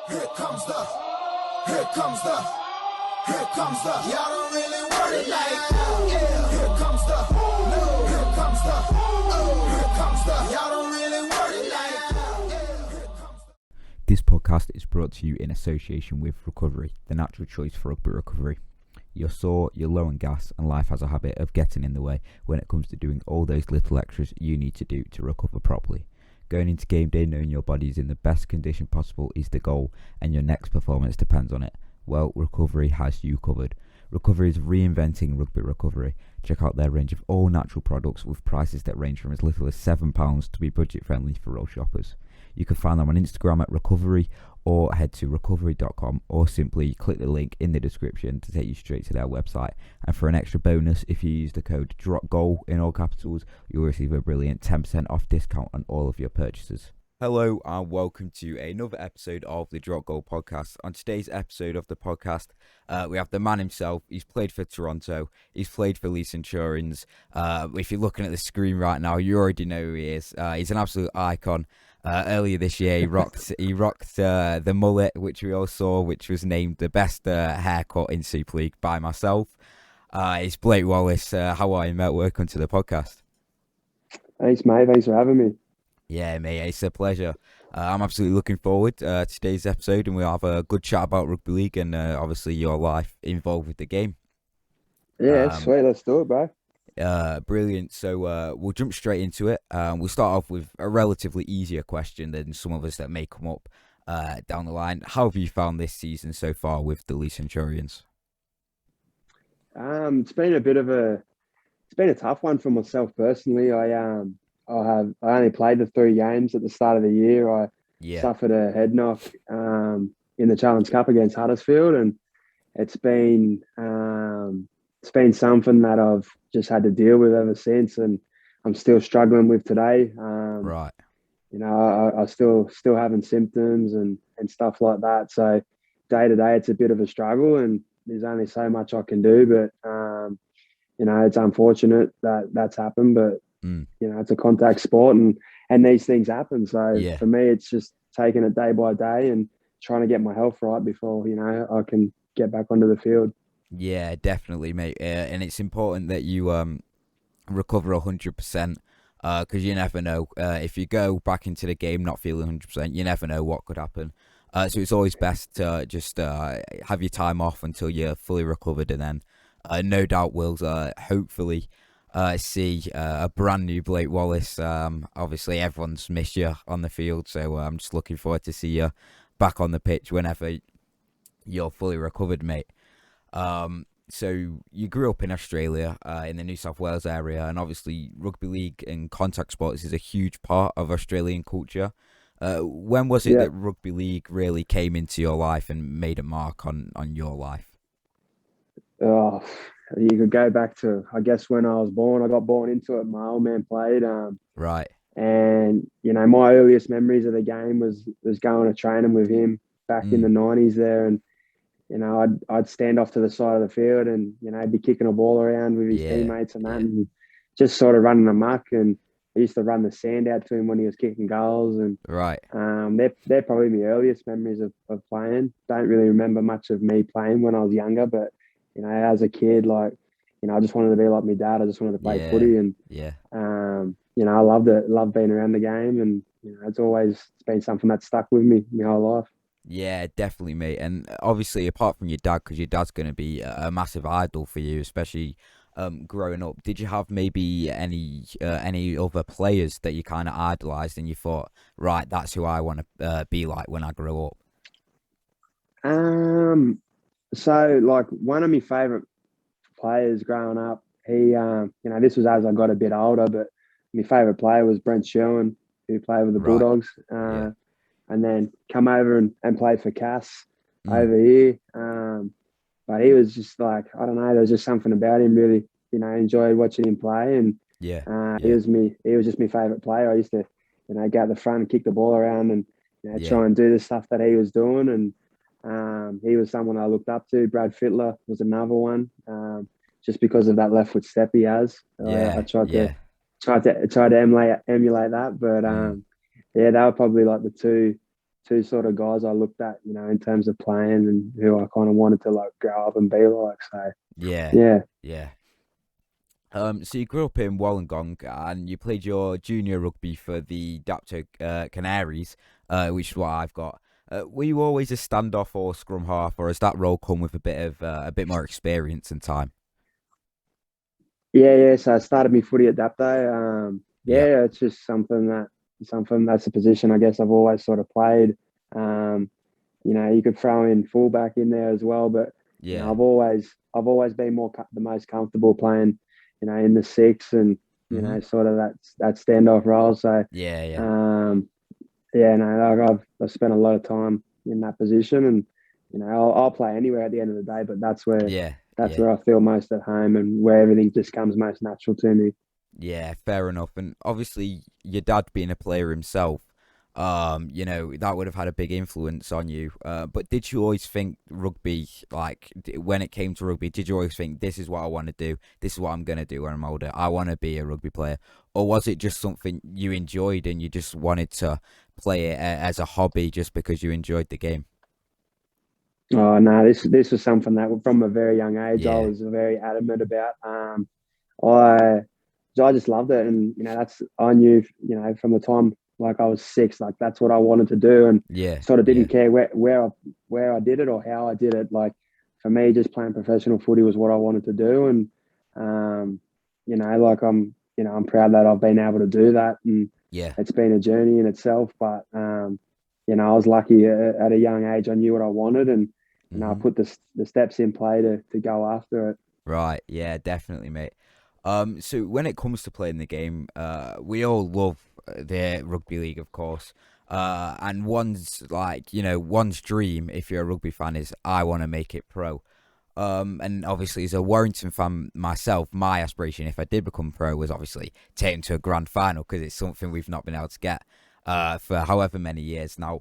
Here comes the, here comes the, here comes the. Y'all don't really want it like that. Yeah. Here comes the, no. Here comes the, oh. Here comes the. Y'all don't really want it like that. Yeah. Here comes the. This podcast is brought to you in association with Recovery, the natural choice for rugby recovery. You're sore, you're low on gas, and life has a habit of getting in the way when it comes to doing all those little extras you need to do to recover properly. Going into game day knowing your body is in the best condition possible is the goal, and your next performance depends on it. Well, Recovery has you covered. Recovery is reinventing rugby recovery. Check out their range of all natural products with prices that range from as little as £7 to be budget friendly for all shoppers. You can find them on Instagram at Recovery, or head to recovery.com, or simply click the link in the description to take you straight to their website. And for an extra bonus, if you use the code DROPGOAL in all capitals, you'll receive a brilliant 10% off discount on all of your purchases. Hello and welcome to another episode of the Drop Goal podcast. On today's episode of the podcast, we have the man himself. He's played for Toronto. He's played for Leigh Centurions. If you're looking at the screen right now, you already know who he is. He's an absolute icon. Earlier this year, he rocked the mullet, which we all saw, which was named the best haircut in Super League by myself. It's Blake Wallace. How are you, mate? Welcome to the podcast. Thanks, mate. Thanks for having me. Yeah, mate, it's a pleasure. I'm absolutely looking forward to today's episode, and we'll have a good chat about rugby league and obviously your life involved with the game. Yeah, sweet. Let's do it, bro. Brilliant. So we'll jump straight into it. We'll start off with a relatively easier question than some of us that may come up down the line. How have you found this season so far with the Leigh Centurions? It's been a tough one for myself personally. I only played the 3 games at the start of the year. I suffered a head knock in the Challenge Cup against Huddersfield, and it's been something that I've just had to deal with ever since, and I'm still struggling with today. Right. You know, I still having symptoms and stuff like that. So day to day, it's a bit of a struggle, and there's only so much I can do. But you know, it's unfortunate that that's happened, but you know, it's a contact sport, and these things happen. So for me, it's just taking it day by day and trying to get my health right before, you know, I can get back onto the field. Yeah, definitely, mate. And it's important that you recover 100%, because you never know. If you go back into the game not feeling 100%, you never know what could happen. So it's always best to just have your time off until you're fully recovered, and then no doubt we'll hopefully see a brand new Blake Wallace. Obviously, everyone's missed you on the field, so I'm just looking forward to see you back on the pitch whenever you're fully recovered, mate. So you grew up in Australia, in the New South Wales area, and obviously rugby league and contact sports is a huge part of Australian culture. When was it that rugby league really came into your life and made a mark on your life? Oh, you could go back to, I guess, when I was born. I got born into it. My old man played. Right. And, you know, my earliest memories of the game was going to training with him back in the 90s there. And, you know, I'd stand off to the side of the field and, you know, he'd be kicking a ball around with his teammates and that, and just sort of running amok. And I used to run the sand out to him when he was kicking goals. And right. They're probably my earliest memories of playing. Don't really remember much of me playing when I was younger, but, you know, as a kid, like, you know, I just wanted to be like my dad. I just wanted to play footy, and you know, I loved it. Loved being around the game, and you know, it's been something that's stuck with me my whole life. Yeah, definitely, mate. And obviously, apart from your dad, because your dad's going to be a massive idol for you, especially growing up. Did you have maybe any other players that you kind of idolized and you thought, right, that's who I want to be like when I grow up? So, like, one of my favourite players growing up, he, you know, this was as I got a bit older, but my favourite player was Brent Sherwin, who played with the Bulldogs, and then come over and played for Cass over here. But he was just like, I don't know, there was just something about him, really, you know, enjoyed watching him play. And he was just my favourite player. I used to, you know, go at the front and kick the ball around and, you know, try and do the stuff that he was doing. And he was someone I looked up to. Brad Fittler was another one, just because of that left foot step he has. I tried to emulate that, but they were probably like the two sort of guys I looked at, in terms of playing and who I kind of wanted to like grow up and be like. So Yeah, yeah, yeah. So you grew up in Wollongong and you played your junior rugby for the Dapto Canaries, which is what I've got. Were you always a standoff or scrum half, or has that role come with a bit more experience and time? yeah. So I started me footy at Dapto. Yeah, Yeah, it's just something that's a position I guess I've always sort of played. Um, you could throw in fullback in there as well, but yeah. I've always been the most comfortable playing, in the six and Mhm. sort of that standoff role. So Yeah, yeah, um, yeah, no, like I've spent a lot of time in that position, and I'll play anywhere at the end of the day, but yeah, that's yeah. where I feel most at home and where everything just comes most natural to me. Yeah, fair enough. And obviously, your dad being a player himself, that would have had a big influence on you. But did you always think rugby, like when it came to rugby, did you always think this is what I want to do? This is what I'm gonna do when I'm older. I want to be a rugby player, or was it just something you enjoyed and you just wanted to play it as a hobby just because you enjoyed the game? Oh no, this was something that from a very young age I Yeah, was very adamant about. I I just loved it, and that's I knew from the time like I was six, like that's what I wanted to do, and yeah, sort of didn't yeah. care where I did it or how I did it. Like for me, just playing professional footy was what I wanted to do, and like I'm proud that I've been able to do that, and Yeah. it's been a journey in itself. But I was lucky at a young age. I knew what I wanted, and I Hmm. put the steps in play to go after it. Right, yeah, definitely, mate. So when it comes to playing the game, we all love the rugby league, of course. And one's dream, if you're a rugby fan, is I want to make it pro. And obviously, as a Warrington fan myself, my aspiration, if I did become pro, was obviously taken to a grand final because it's something we've not been able to get for however many years now.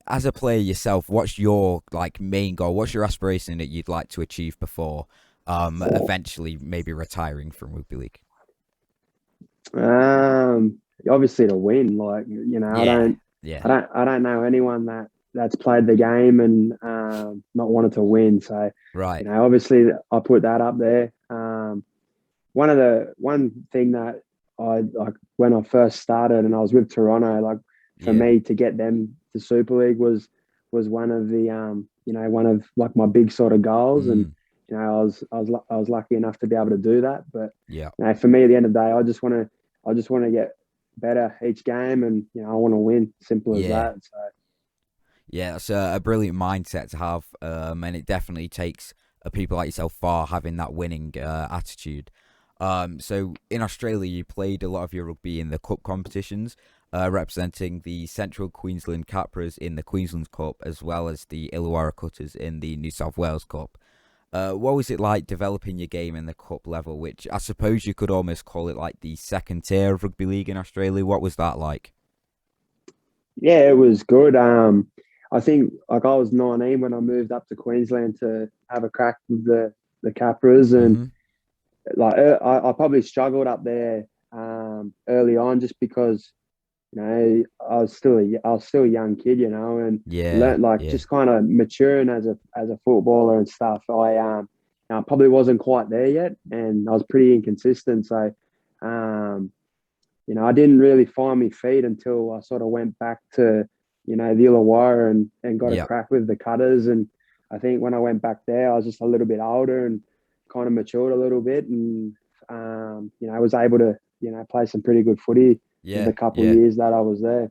As a player yourself, what's your main goal? What's your aspiration that you'd like to achieve before eventually maybe retiring from rugby league? Um, Obviously to win. Like Yeah, yeah, I don't know anyone that's played the game and not wanted to win. So right, obviously I put that up there. One thing that I like when I first started and I was with Toronto, like for yeah, me to get them to Super League was one of the one of like my big sort of goals, and mm, I was lucky enough to be able to do that. But yeah, for me, at the end of the day, I just want to get better each game, and I want to win. Simple as yeah. that. So Yeah, that's a brilliant mindset to have, and it definitely takes people like yourself far having that winning attitude. So in Australia, you played a lot of your rugby in the cup competitions, representing the Central Queensland Capras in the Queensland Cup, as well as the Illawarra Cutters in the New South Wales Cup. What was it like developing your game in the cup level, which I suppose you could almost call it like the second tier of rugby league in Australia? What was that like? yeah, it was good. I think like I was 19 when I moved up to Queensland to have a crack with the Capras, and Mm-hmm. like I probably struggled up there early on just because I was still a young kid, and Yeah, learned like yeah, just kind of maturing as a footballer and stuff. I probably wasn't quite there yet, and I was pretty inconsistent. So, um, I didn't really find my feet until I sort of went back to the Illawarra and got a yeah. crack with the Cutters. And I think when I went back there, I was just a little bit older and kind of matured a little bit, and I was able to play some pretty good footy in Yeah, the couple of yeah, years that I was there.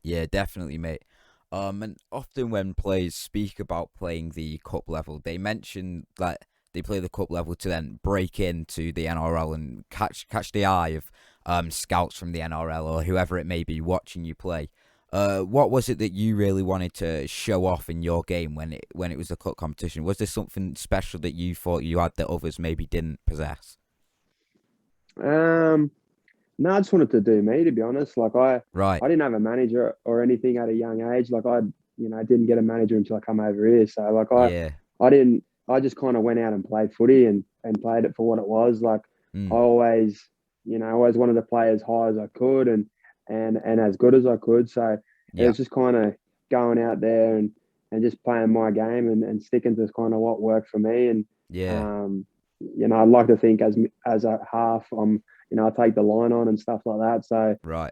yeah, definitely, mate. And often when players speak about playing the cup level, they mention that they play the cup level to then break into the NRL and catch the eye of scouts from the NRL or whoever it may be watching you play. What was it that you really wanted to show off in your game when it was a cup competition? Was there something special that you thought you had that others maybe didn't possess? Um, no, I just wanted to do me, to be honest. Like Right. I didn't have a manager or anything at a young age. Like I didn't get a manager until I come over here. So like Yeah. I didn't, I just kind of went out and played footy and played it for what it was. Like I Mm. always, always wanted to play as high as I could and as good as I could. So it Yeah. was just kind of going out there and just playing my game and sticking to kind of what worked for me. And Yeah. I'd like to think as a half, I take the line on and stuff like that. So Right.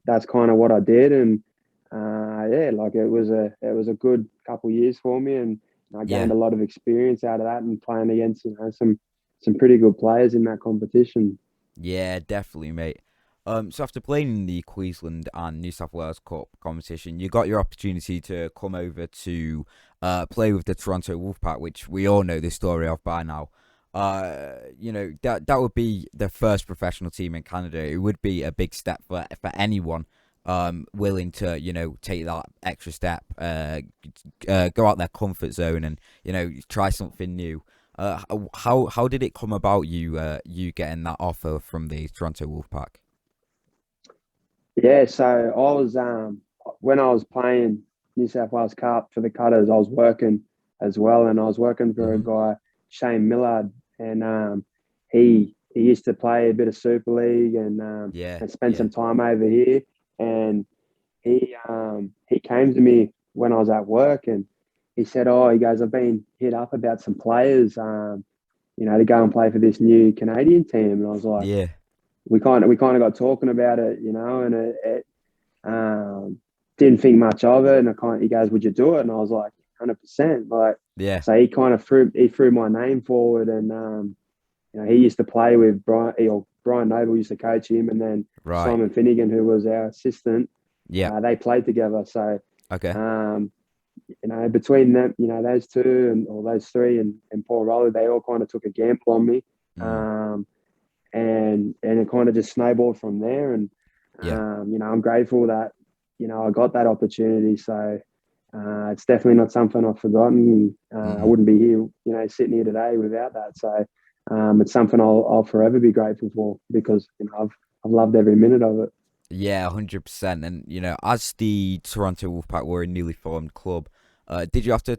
that's kind of what I did, and like it was a good couple of years for me, and I gained Yeah. a lot of experience out of that and playing against some pretty good players in that competition. Yeah, definitely, mate. So after playing in the Queensland and New South Wales Cup competition, you got your opportunity to come over to play with the Toronto Wolfpack, which we all know the story of by now. That would be the first professional team in Canada. It would be a big step for anyone willing to take that extra step, go out their comfort zone, and try something new. How did it come about you getting that offer from the Toronto Wolfpack? Yeah, so I was when I was playing New South Wales Cup for the Cutters, I was working as well, and I was working for a Hmm. guy, Shane Millard, and he used to play a bit of Super League Yeah, and spend yeah, some time over here, and he came to me when I was at work, and he said, "Oh, he goes, I've been hit up about some players, to go and play for this new Canadian team," and I was like, yeah, we kind of got talking about it, and it didn't think much of it, and he goes, "Would you do it?" And I was like, 100%. Like, yeah. so he kind of threw my name forward, and he used to play with Brian Noble used to coach him, and then Right. Simon Finnegan, who was our assistant, Yeah. they played together. So Okay. um, between them, those two or those three and Paul Rowley, they all kind of took a gamble on me. Mm. Um, and it kind of just snowballed from there. And Yeah. I'm grateful that I got that opportunity. So it's definitely not something I've forgotten. I Mm. wouldn't be here, sitting here today without that. So it's something I'll forever be grateful for because I've loved every minute of it. Yeah, 100%. And as the Toronto Wolfpack were a newly formed club, did you have to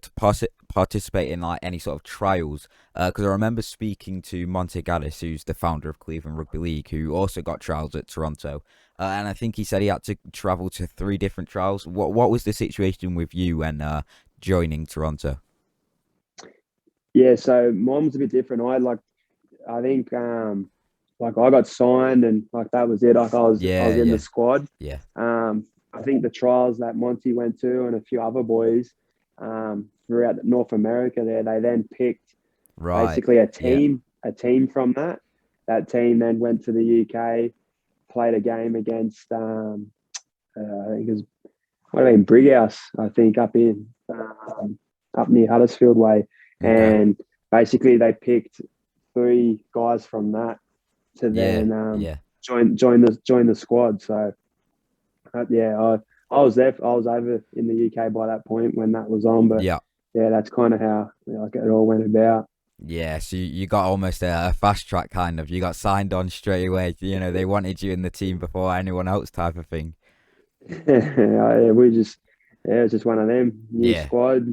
participate in like any sort of trials? Because I remember speaking to Monte Gaddis, who's the founder of Cleveland Rugby League, who also got trials at Toronto, and I think he said he had to travel to 3 different trials. What was the situation with you when joining Toronto? Yeah, so mine was a bit different. I think like I got signed and like that was it. Like I was Yeah, in the yeah, squad. yeah. I think the trials that Monty went to and a few other boys throughout North America there, they then picked Right. basically a Yeah. team from that. That team then went to the UK, played a game against I think it was what I mean Brighouse, I think up near Huddersfield way, Okay. and basically they picked 3 guys from that to Yeah. then Yeah. join the squad. So I was there. I was over in the UK by that point when that was on. But Yeah. yeah, that's kind of how like it all went about. Yeah, so you got almost a fast track kind of. You got signed on straight away. They wanted you in the team before anyone else type of thing. Yeah, it was just one of them new Yeah. squad.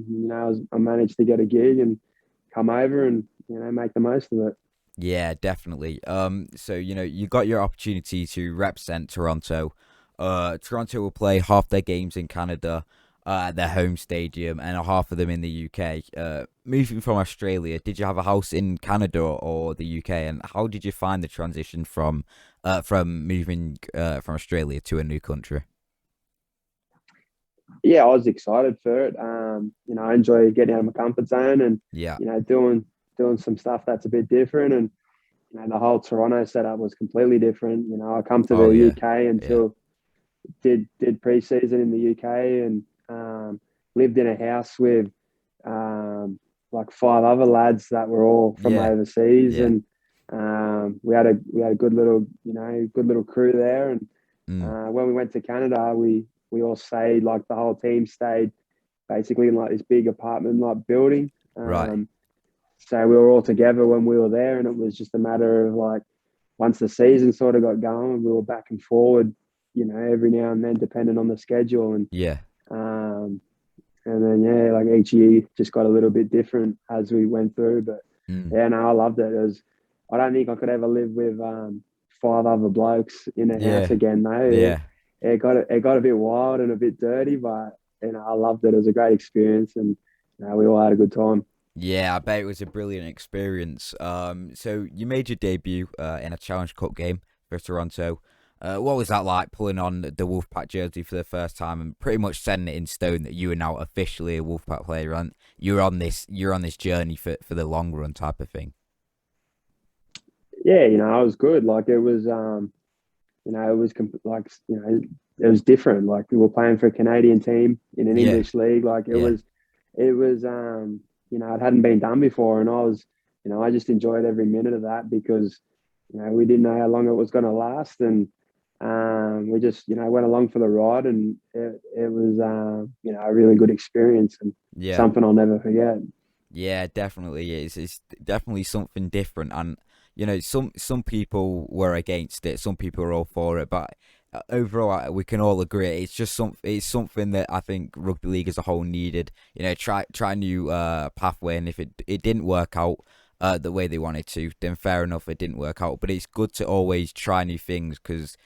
I managed to get a gig and come over and make the most of it. Yeah, definitely. So you got your opportunity to represent Toronto. Toronto will play half their games in Canada, at their home stadium, and half of them in the UK. Moving from Australia, did you have a house in Canada or the UK? And how did you find the transition from moving from Australia to a new country? Yeah, I was excited for it. I enjoy getting out of my comfort zone and Yeah. doing some stuff that's a bit different. And the whole Toronto setup was completely different. I come to Oh the yeah. UK Yeah. until did preseason in the UK and lived in a house with like 5 other lads that were all from Yeah. overseas, Yeah. and we had a good little crew there. And Mm. when we went to Canada, we all stayed, like the whole team stayed basically in like this big apartment like building. Right. So we were all together when we were there, and it was just a matter of like once the season sort of got going, we were back and forward, every now and then, depending on the schedule. Yeah. Um, and then yeah, like each year just got a little bit different as we went through. But Mm. yeah, no, I loved it. I don't think I could ever live with 5 other blokes in a house Yeah. again. No, Yeah. it got a bit wild and a bit dirty, but I loved it. It was a great experience, and we all had a good time. Yeah, I bet it was a brilliant experience. So you made your debut in a Challenge Cup game for Toronto. What was that like, pulling on the Wolfpack jersey for the first time and pretty much setting it in stone that you are now officially a Wolfpack player and you're on this journey for the long run type of thing? Yeah, I was good. Like it was, it was it was different. Like we were playing for a Canadian team in an Yeah, English league. Like yeah, it was, it hadn't been done before, and I just enjoyed every minute of that because, we didn't know how long it was going to last, and we just, went along for the ride, and it was, a really good experience and yeah. something I'll never forget. Yeah, definitely is. It's definitely something different, and some people were against it, some people are all for it, but overall, we can all agree it's just it's something that I think rugby league as a whole needed. Try a new pathway, and if it didn't work out the way they wanted to, then fair enough, it didn't work out. But it's good to always try new things because.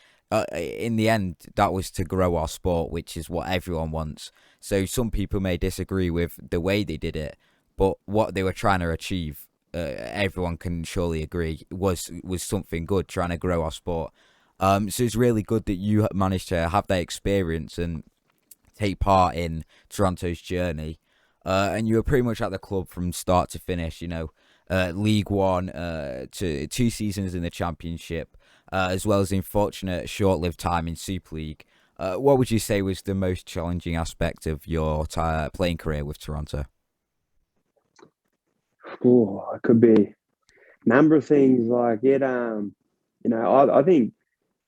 In the end, that was to grow our sport, which is what everyone wants. So some people may disagree with the way they did it, but what they were trying to achieve, everyone can surely agree, was something good, trying to grow our sport. So it's really good that you managed to have that experience and take part in Toronto's journey. And you were pretty much at the club from start to finish. League One to 2 seasons in the Championship, as well as in fortunate short-lived time in Super League. What would you say was the most challenging aspect of your playing career with Toronto? Oh, it could be a number of things. Like it, I think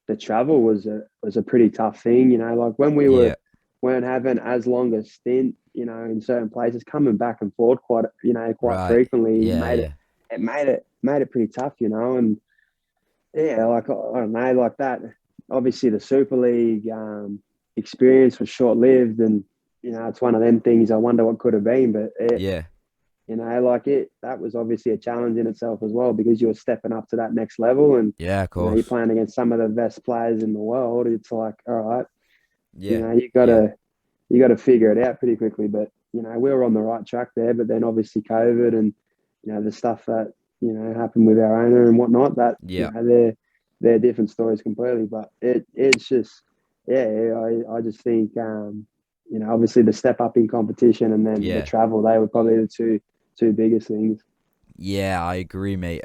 the travel was a pretty tough thing. Like when we Yeah, weren't having as long a stint, in certain places, coming back and forth quite right. frequently Yeah, yeah, made it pretty tough. And yeah, like I don't know, like that. Obviously, the Super League experience was short lived, and it's one of them things. I wonder what could have been, but yeah, that was obviously a challenge in itself as well because you were stepping up to that next level, and yeah. Of you're course. playing against some of the best players in the world. It's like, all right, Yeah, you yeah, gotta figure it out pretty quickly. But we were on the right track there. But then obviously COVID and the stuff that happened with our owner and whatnot. That yeah. they're different stories completely. But it's just yeah, I just think obviously the step up in competition and then the Yeah. travel, they were probably the two biggest things. Yeah, I agree, mate.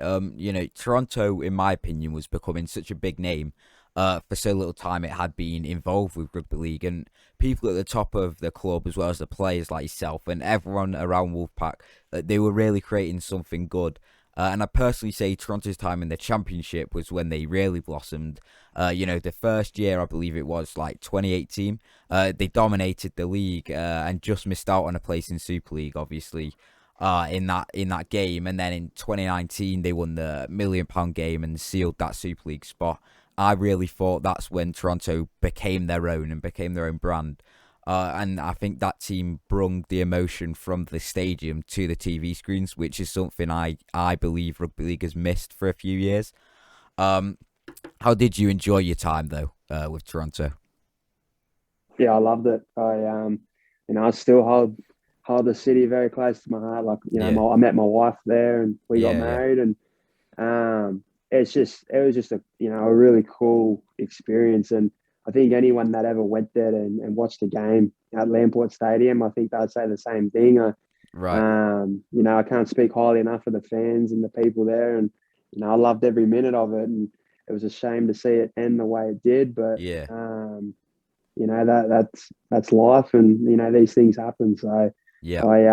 Toronto, in my opinion, was becoming such a big name, for so little time it had been involved with rugby league, and people at the top of the club, as well as the players like yourself and everyone around Wolfpack, they were really creating something good. And I personally say Toronto's time in the championship was when they really blossomed. The first year, I believe it was like 2018, they dominated the league and just missed out on a place in Super League, obviously in that game, and then in 2019 they won the £1 million game and sealed that Super League spot. I really thought that's when Toronto became their own and became their own brand. And I think that team brung the emotion from the stadium to the TV screens, which is something I believe rugby league has missed for a few years. Um, how did you enjoy your time though with Toronto? Yeah, I loved it. I still hold the city very close to my heart. Like, Yeah, I met my wife there and we got yeah, yeah, married, and it was just a really cool experience. And I think anyone that ever went there and watched a game at Lamport Stadium, I think they'd say the same thing. right, I can't speak highly enough of the fans and the people there, and I loved every minute of it. And it was a shame to see it end the way it did, but yeah, that's life, and these things happen. So yeah. I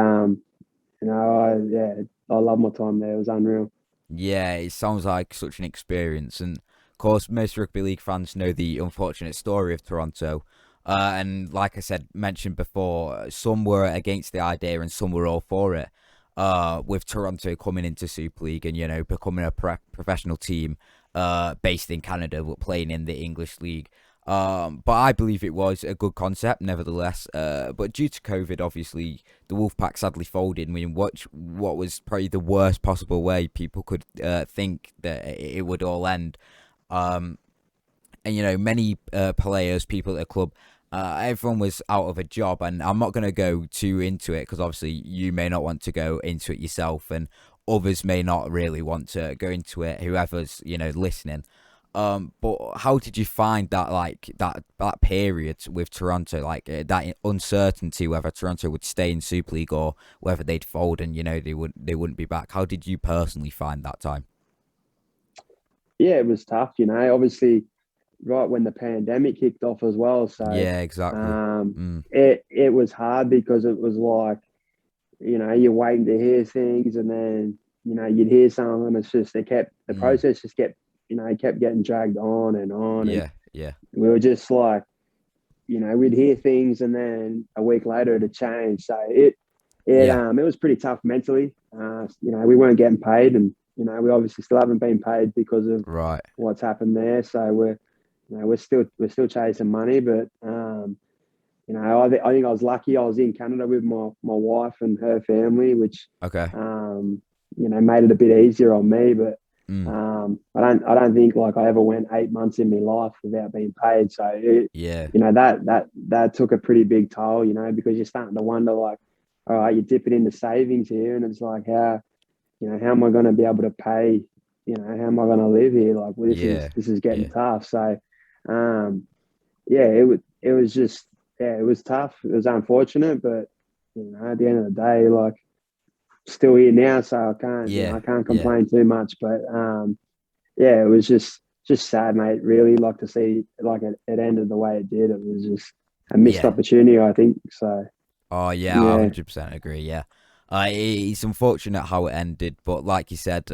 I love my time there. It was unreal. Yeah, it sounds like such an experience. And of course, most rugby league fans know the unfortunate story of Toronto. And like I said, mentioned before, some were against the idea and some were all for it. With Toronto coming into Super League and, becoming a professional team based in Canada but playing in the English League. But I believe it was a good concept, nevertheless. But due to COVID, obviously, the Wolfpack sadly folded. I mean, what was probably the worst possible way people could think that it would all end. And many players, people at the club, everyone was out of a job, and I'm not going to go too into it because obviously you may not want to go into it yourself, and others may not really want to go into it, whoever's listening. But how did you find that, like that period with Toronto, like that uncertainty whether Toronto would stay in Super League or whether they'd fold and they wouldn't be back? How did you personally find that time? Yeah, it was tough. Obviously, right when the pandemic kicked off as well. So Yeah, exactly. it was hard because it was like, you're waiting to hear things, and then you'd hear something, and it's just the process just kept getting dragged on and on, and Yeah. we were just like, we'd hear things, and then a week later it'd change. So it was pretty tough mentally. We weren't getting paid, and we obviously still haven't been paid because of Right. what's happened there. So we're still chasing money, but I think I was lucky. I was in Canada with my wife and her family, which Okay. made it a bit easier on me. But Mm. I don't think like I ever went 8 months in my life without being paid. So Yeah. that took a pretty big toll. Because you're starting to wonder, like, all right, you're dipping into savings here, and it's like, how am I going to be able to pay? How am I going to live here? Like, well, this is getting tough. So, it was just, it was tough. It was unfortunate, but at the end of the day, like, still here now, so I can't complain too much. But it was just sad, mate. Really, like to see like it ended the way it did. It was just a missed opportunity, I think. So. Oh yeah, I 100% agree. Yeah, it's unfortunate how it ended, but like you said,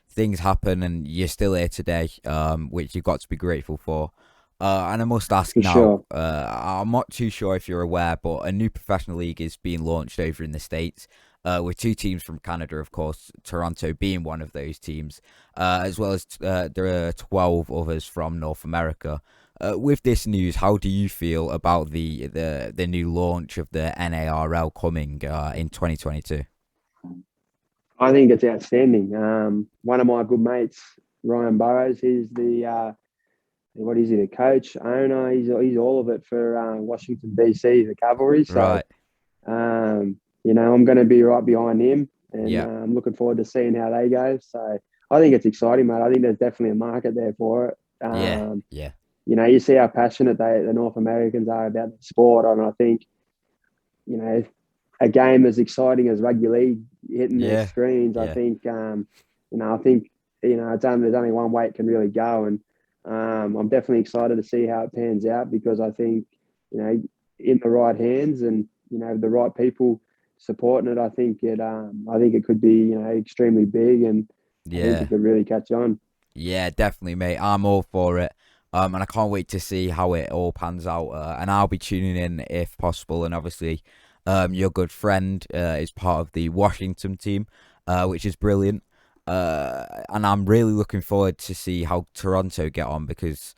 things happen, and you're still here today, which you've got to be grateful for. And I must ask For now, sure. I'm not too sure if you're aware, but a new professional league is being launched over in the States, with two teams from Canada, of course, Toronto being one of those teams, as well as there are 12 others from North America. With this news, how do you feel about the new launch of the NARL coming in 2022? I think it's outstanding. One of my good mates, Ryan Burrows, he's the what is he, the coach, owner? He's all of it for Washington DC, the Cavalry. So, Right. I'm going to be right behind him, and Yeah. I'm looking forward to seeing how they go. So, I think it's exciting, mate. I think there's definitely a market there for it. Yeah. You see how passionate the North Americans are about the sport, and I think, a game as exciting as rugby league hitting their screens. I think, there's only one way it can really go, and I'm definitely excited to see how it pans out, because I think, in the right hands and the right people supporting it, I think it could be extremely big, and I think it could really catch on. Yeah, definitely, mate. I'm all for it. And I can't wait to see how it all pans out. And I'll be tuning in if possible. And obviously, your good friend is part of the Washington team, which is brilliant. And I'm really looking forward to see how Toronto get on, because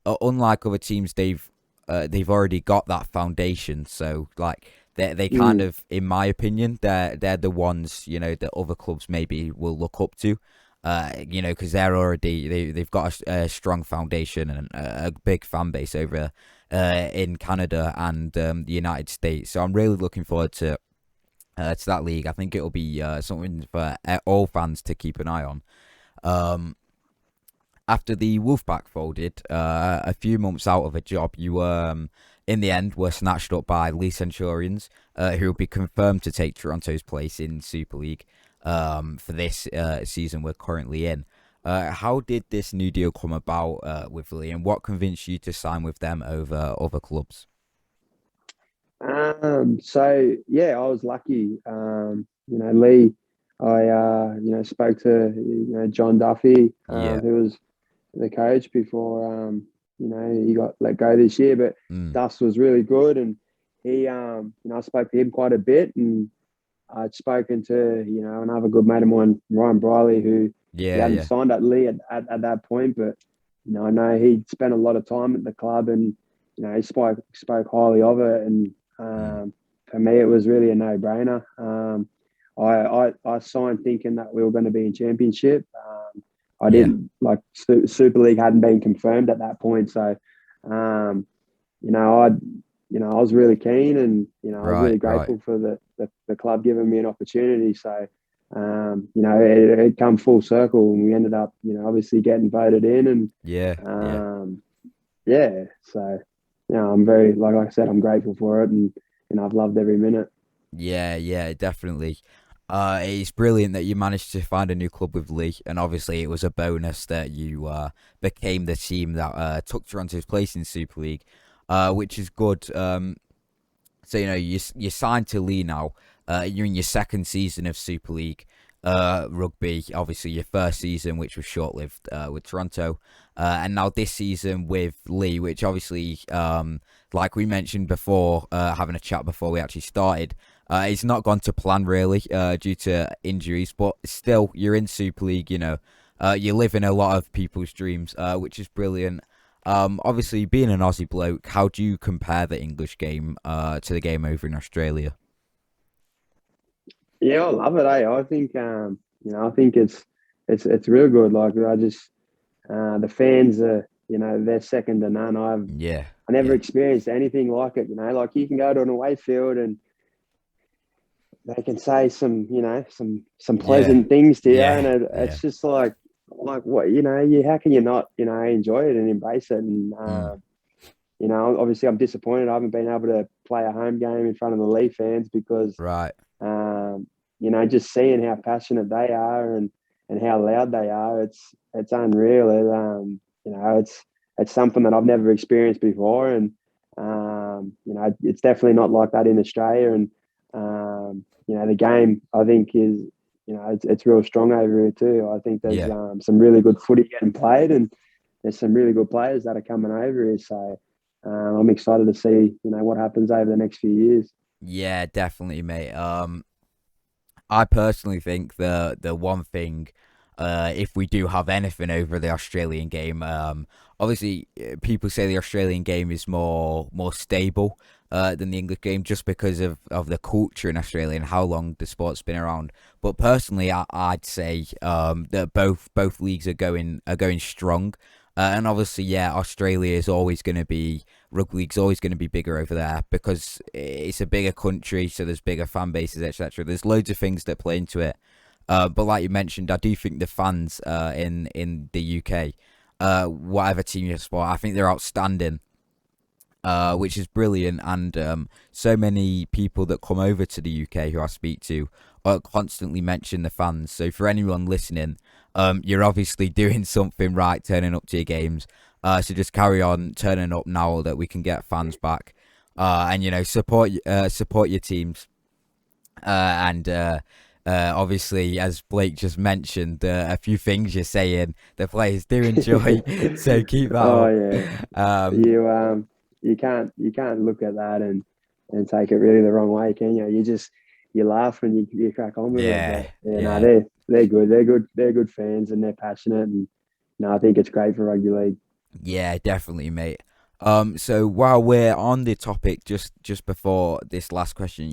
unlike other teams, they've already got that foundation. So like they kind of, in my opinion, they're the ones that other clubs maybe will look up to. Because they've got a strong foundation and a big fan base over in Canada and the United States. So I'm really looking forward to that league. I think it'll be something for all fans to keep an eye on. After the Wolfpack folded, a few months out of a job, you in the end were snatched up by Leigh Centurions, who will be confirmed to take Toronto's place in Super League for this season we're currently in. How did this new deal come about with Leigh, and what convinced you to sign with them over other clubs? So yeah, I was lucky. Leigh, I spoke to John Duffy, who was the coach before he got let go this year. But Duffs was really good, and he I spoke to him quite a bit, and I'd spoken to another good mate of mine, Ryan Briley, who he hadn't signed at Leigh at that point, but I know he'd spent a lot of time at the club, and he spoke highly of it, and for me it was really a no-brainer. I signed thinking that we were going to be in championship. I didn't, like, Super League hadn't been confirmed at that point, so I was really keen, and I was really Right, right. grateful for the club giving me an opportunity. So, it come full circle, and we ended up, obviously getting voted in, and Yeah, yeah. yeah. So, I'm very, like I said, I'm grateful for it, and I've loved every minute. Yeah, yeah, definitely. It's brilliant that you managed to find a new club with Leigh, and obviously it was a bonus that you became the team that took Toronto's place in Super League, which is good. So you signed to Leigh now. You're in your second season of Super League rugby. Obviously, your first season, which was short lived with Toronto, and now this season with Leigh, which obviously, like we mentioned before, having a chat before we actually started, it's not gone to plan really due to injuries, but still, you're in Super League. You live in a lot of people's dreams, which is brilliant. Obviously, being an Aussie bloke, how do you compare the English game to the game over in Australia? Yeah, I love it. I think, I think it's real good. Like, I just the fans are, they're second to none. Yeah, I never yeah, experienced anything like it. Like, you can go to an away field and they can say some yeah, pleasant things to you, and yeah, yeah. it's just like what, how can you not enjoy it and embrace it? And Mm, obviously I'm disappointed I haven't been able to play a home game in front of the Leigh fans, because right. um, just seeing how passionate they are, and how loud they are, it's unreal. It's something that I've never experienced before, and it's definitely not like that in Australia. And the game, I think, is, it's real strong over here too. I think there's Yeah. some really good footy getting played, and there's some really good players that are coming over here. So I'm excited to see what happens over the next few years. Yeah, definitely, mate. I personally think the one thing, if we do have anything over the Australian game, obviously people say the Australian game is more stable than the English game, just because of the culture in Australia and how long the sport's been around. But personally, I'd say that both leagues are going strong. And obviously, yeah, Australia is always going to be rugby league's always going to be bigger over there because it's a bigger country, so there's bigger fan bases, etc. There's loads of things that play into it. But like you mentioned, I do think the fans in the UK, whatever team you support, I think they're outstanding. Which is brilliant, and so many people that come over to the UK who I speak to constantly mention the fans. So for anyone listening, you're obviously doing something right, turning up to your games. So just carry on turning up now that we can get fans back, and support your teams, and obviously, as Blake just mentioned, a few things you're saying the players do enjoy. So keep that Oh up. yeah, Um, you can't look at that and take it really the wrong way, can you? You laugh and you crack on with it. yeah, But yeah, no, yeah. they're good. They're good fans, and they're passionate, and I think it's great for rugby league. Yeah, definitely, mate. So while we're on the topic, just before this last question,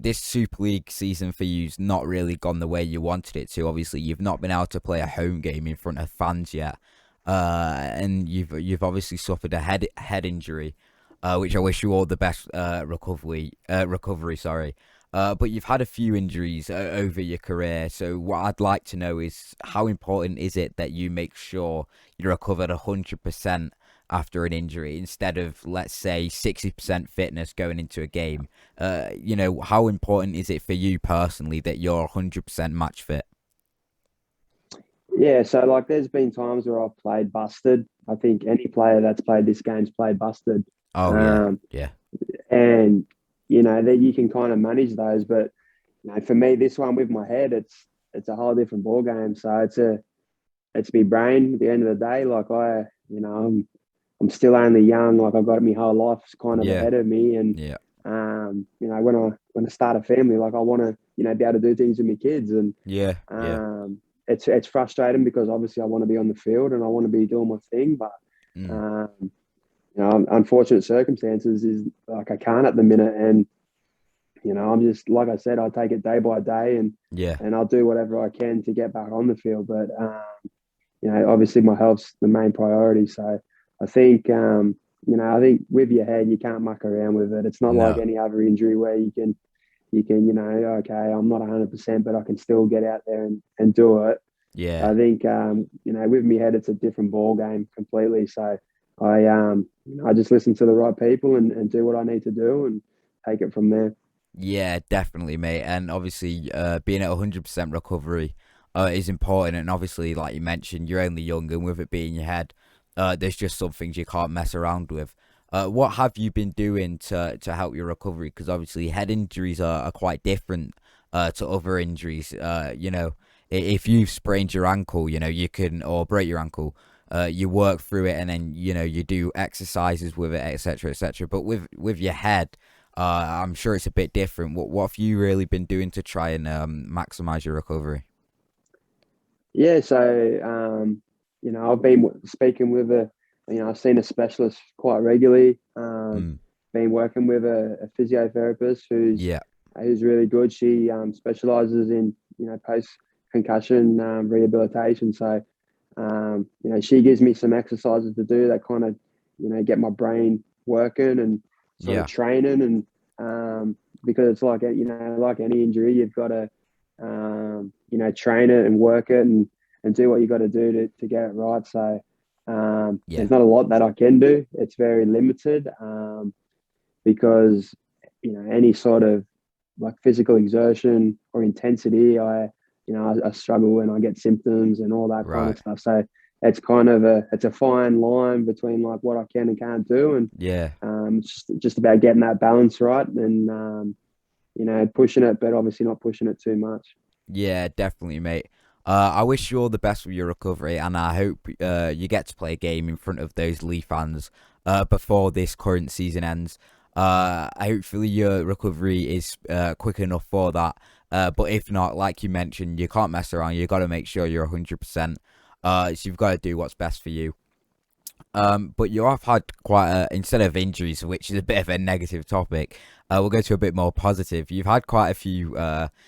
this Super League season for you's not really gone the way you wanted it to. Obviously, you've not been able to play a home game in front of fans yet, and you've obviously suffered a head injury, which I wish you all the best recovery. Sorry. But you've had a few injuries over your career. So what I'd like to know is how important is it that you make sure you recovered 100% after an injury instead of, let's say, 60% fitness going into a game? How important is it for you personally that you're 100% match fit? Yeah, so like there's been times where I've played busted. I think any player that's played this game's played busted. Oh yeah, Um, yeah, and that you can kind of manage those. But for me, this one with my head, it's a whole different ball game. So it's my brain at the end of the day. Like, I'm still only young. Like, I've got my whole life kind of yeah, ahead of me, and yeah, when I start a family, like, I want to be able to do things with my kids. And yeah, yeah. it's frustrating because obviously I want to be on the field and I want to be doing my thing, but Mm, um, unfortunate circumstances is like I can't at the minute. And I'm just, like I said, I take it day by day, and yeah, I'll do whatever I can to get back on the field. But obviously my health's the main priority. So I think I think with your head, you can't muck around with it. It's not like No. any other injury where okay, I'm not 100%, but I can still get out there and do it. Yeah. I think, with my head, it's a different ball game completely. So I just listen to the right people and do what I need to do and take it from there. Yeah, definitely, mate. And obviously, being at 100% recovery is important. And obviously, like you mentioned, you're only young, and with it being your head, there's just some things you can't mess around with. What have you been doing to help your recovery? Because obviously, head injuries are quite different to other injuries. If you've sprained your ankle, you can, or break your ankle, you work through it, and then you do exercises with it, etc., etc. But with your head, I'm sure it's a bit different. What have you really been doing to try and maximize your recovery? Yeah, so I've been speaking with I've seen a specialist quite regularly. Mm. Been working with a physiotherapist Yeah, who's really good. She specializes in post concussion rehabilitation. So she gives me some exercises to do that kind of get my brain working and sort of yeah, training and because it's like like any injury, you've got to train it and work it and do what you got to do to get it right. So yeah, there's not a lot that I can do. It's very limited because any sort of like physical exertion or intensity, I struggle when I get symptoms and all that kind of right, stuff. So it's a fine line between like what I can and can't do, and yeah. it's just about getting that balance right and pushing it, but obviously not pushing it too much. Yeah, definitely, mate. I wish you all the best with your recovery, and I hope you get to play a game in front of those Leigh fans before this current season ends. Hopefully your recovery is quick enough for that. But if not, like you mentioned, you can't mess around. You got to make sure you're 100%. So you've got to do what's best for you. But you have had instead of injuries, which is a bit of a negative topic, we'll go to a bit more positive. You've had quite a few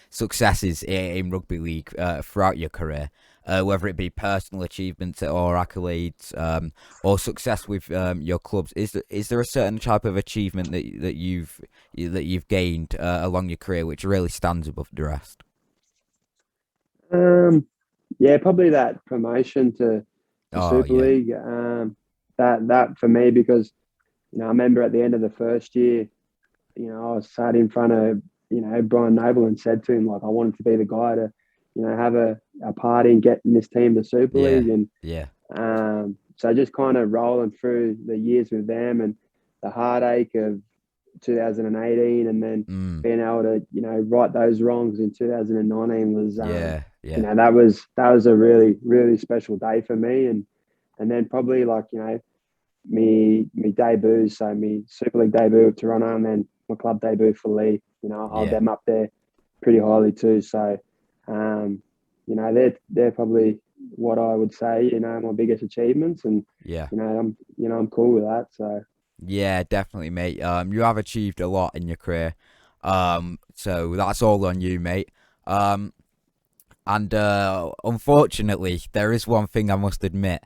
successes in rugby league throughout your career, whether it be personal achievements or accolades, or success with your clubs. Is there a certain type of achievement that you've gained along your career which really stands above the rest? Yeah, probably that promotion to Oh Super yeah, League. That for me because I remember at the end of the first year, I was sat in front of Brian Noble and said to him like I wanted to be the guy to have a party and get in this team to Super yeah, League and yeah, so just kind of rolling through the years with them and the heartache of 2018 and then mm, being able to right those wrongs in 2019 was yeah, yeah, that was a really really special day for me and then probably like me debut, so me Super League debut with Toronto, and then my club debut for Leigh. I hold yeah. them up there pretty highly too. So, um, they're probably what I would say. My biggest achievements, and Yeah. I'm cool with that. So, Yeah, definitely, mate. You have achieved a lot in your career. So that's all on you, mate. And unfortunately, there is one thing I must admit.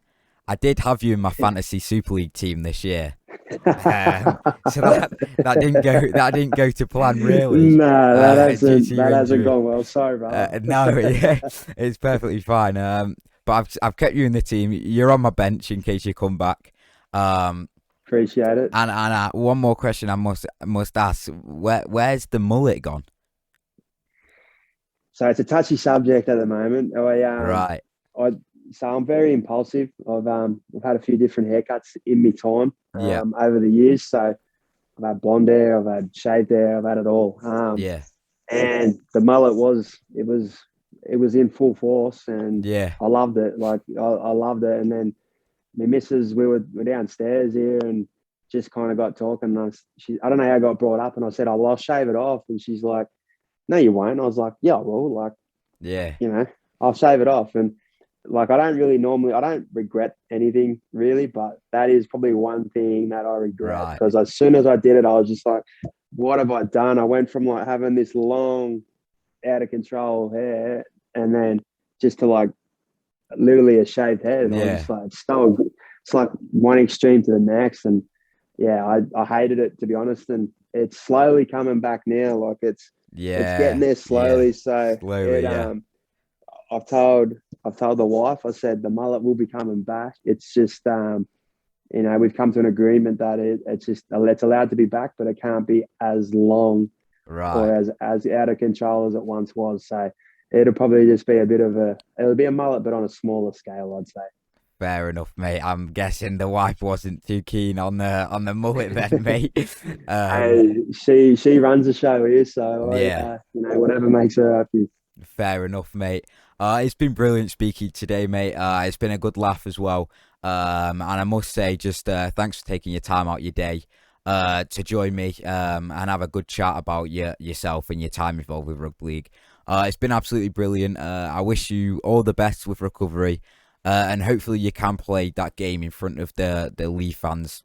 I did have you in my fantasy Super League team this year. So that didn't go to plan really. no, Due to that your hasn't injury. gone well. Sorry, brother. No, yeah, it's perfectly fine. But I've kept you in the team. You're on my bench in case you come back. Um, Appreciate it. and one more question I must ask: where's the mullet gone? So it's a touchy subject at the moment. Right. I so I'm very impulsive. I've had a few different haircuts in my time Yeah. over the years. So I've had blonde hair, I've had shaved hair, I've had it all. Yeah. And the mullet was in full force, and Yeah. I loved it. Like I loved it. And then my missus, we're downstairs here, and just kind of got talking. And I don't know how I got brought up, and I said, "Oh, well, I'll shave it off." And she's like, "No, you won't." I was like, "Yeah, I will." Like, Yeah. I'll shave it off. And like, I don't regret anything really, but that is probably one thing that I regret Right. because as soon as I did it, I was just like, what have I done? I went from like having this long, out of control hair and then just to like literally a shaved head. And I was Yeah. just like, it's like one extreme to the next. And yeah, I hated it, to be honest, and it's slowly coming back now. Like it's getting there slowly. So slowly, I've told the wife. I said the mullet will be coming back. It's just we've come to an agreement that it's allowed to be back, but it can't be as long right. or as out of control as it once was. So it'll probably just be it'll be a mullet, but on a smaller scale, I'd say. Fair enough, mate. I'm guessing the wife wasn't too keen on the mullet then, mate. Hey, she runs the show here, so Yeah, whatever makes her happy. fair enough, mate. It's been brilliant speaking today, mate. It's been a good laugh as well. And I must say, just thanks for taking your time out your day to join me and have a good chat about yourself and your time involved with rugby league. It's been absolutely brilliant. I wish you all the best with recovery. And hopefully you can play that game in front of the Leigh fans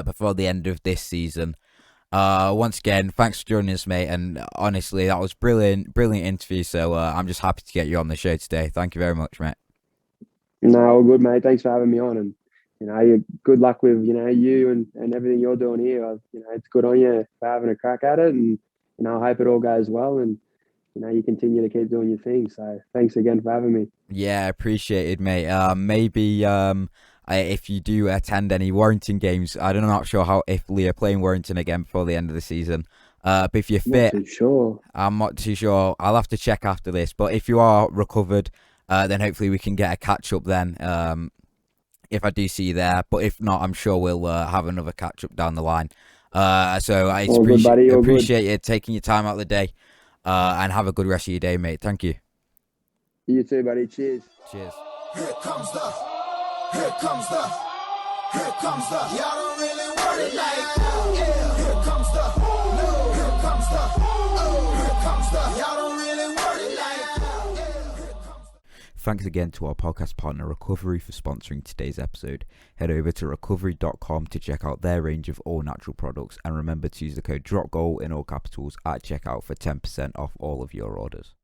before the end of this season. Once again, thanks for joining us, mate. And honestly, that was brilliant interview. So I'm just happy to get you on the show today. Thank you very much, mate. No, all good, mate. Thanks for having me on, and good luck with you and everything you're doing here. It's good on you for having a crack at it, and I hope it all goes well, and you continue to keep doing your thing. So thanks again for having me. Yeah, appreciated, mate. Maybe if you do attend any Warrington games, I'm not sure if Leigh are playing Warrington again before the end of the season. But if you're fit, Not too sure. I'm not too sure. I'll have to check after this. But if you are recovered, then hopefully we can get a catch up then. If I do see you there, but if not, I'm sure we'll have another catch up down the line. So I appreciate you taking your time out of the day, and have a good rest of your day, mate. Thank you. You too, buddy. Cheers. Cheers. Here comes the, here comes the, here comes the. Y'all don't really want it like that. Yeah. Here comes the, no. Here comes the, oh. Here comes the. Y'all don't really want it like that. Yeah. Here comes the. Thanks again to our podcast partner Recovery for sponsoring today's episode. Head over to recovery.com to check out their range of all natural products, and remember to use the code DROPGOAL in all capitals at checkout for 10% off all of your orders.